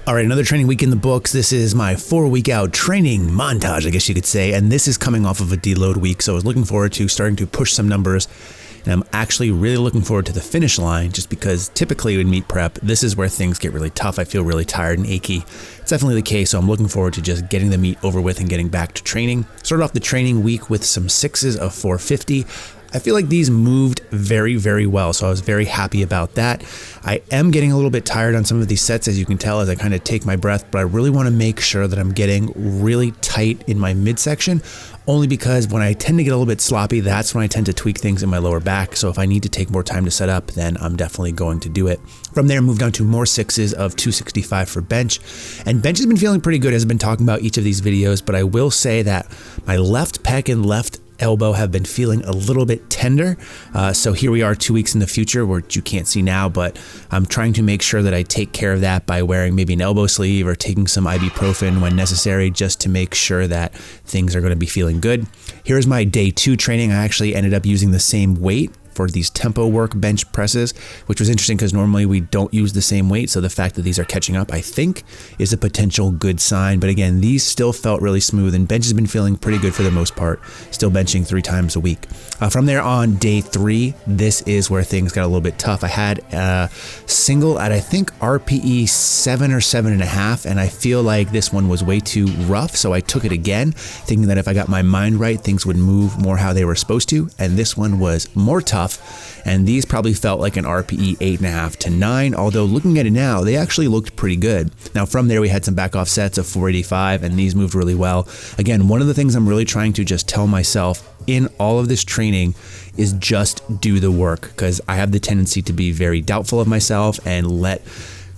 All right, another training week in the books. This is my 4-week out training montage, I guess you could say. And this is coming off of a deload week. So I was looking forward to starting to push some numbers. And I'm actually really looking forward to the finish line, just because typically in meet prep, this is where things get really tough. I feel really tired and achy. It's definitely the case. So I'm looking forward to just getting the meet over with and getting back to training. Started off the training week with some 6s of 450. I feel like these moved very, very well, so I was very happy about that. I am getting a little bit tired on some of these sets, as you can tell, as I kind of take my breath, but I really want to make sure that I'm getting really tight in my midsection, only because when I tend to get a little bit sloppy, that's when I tend to tweak things in my lower back. So if I need to take more time to set up, then I'm definitely going to do it. From there, moved on to more 6s of 265 for bench. And bench has been feeling pretty good, as I've been talking about each of these videos, but I will say that my left pec and left elbow have been feeling a little bit tender. So here we are 2 weeks in the future, which you can't see now, but I'm trying to make sure that I take care of that by wearing maybe an elbow sleeve or taking some ibuprofen when necessary, just to make sure that things are going to be feeling good. Here's my day 2 training. I actually ended up using the same weight for these tempo work bench presses, which was interesting because normally we don't use the same weight. So the fact that these are catching up, I think, is a potential good sign. But again, these still felt really smooth, and bench has been feeling pretty good for the most part, still benching 3 times a week. From there on day 3, this is where things got a little bit tough. I had a single at, I think, RPE 7 or 7.5, and I feel like this one was way too rough. So I took it again, thinking that if I got my mind right, things would move more how they were supposed to. And this one was more tough. And these probably felt like an RPE 8.5 to 9, although looking at it now, they actually looked pretty good. Now from there, we had some back off sets of 485, and these moved really well. Again, one of the things I'm really trying to just tell myself in all of this training is just do the work, because I have the tendency to be very doubtful of myself and let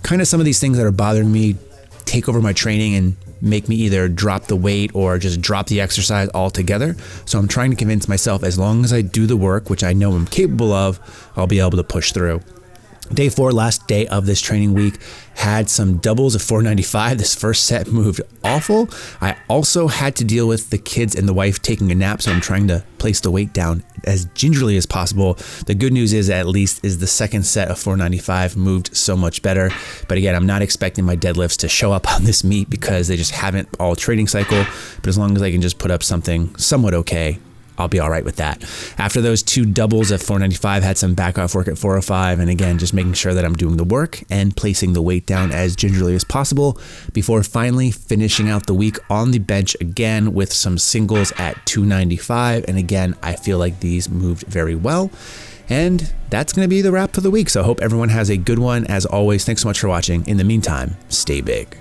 kind of some of these things that are bothering me take over my training and make me either drop the weight or just drop the exercise altogether. So I'm trying to convince myself, as long as I do the work, which I know I'm capable of, I'll be able to push through. Day 4, last day of this training week, had some doubles of 495. This first set moved awful. I also had to deal with the kids and the wife taking a nap, so I'm trying to place the weight down as gingerly as possible. The good news is, at least, is the second set of 495 moved so much better. But again, I'm not expecting my deadlifts to show up on this meet because they just haven't all training cycle. But as long as I can just put up something somewhat okay, I'll be all right with that. After those 2 doubles at 495, had some back off work at 405, and again, just making sure that I'm doing the work and placing the weight down as gingerly as possible before finally finishing out the week on the bench again with some singles at 295. And again, I feel like these moved very well. And that's going to be the wrap for the week. So I hope everyone has a good one. As always, thanks so much for watching. In the meantime, stay big.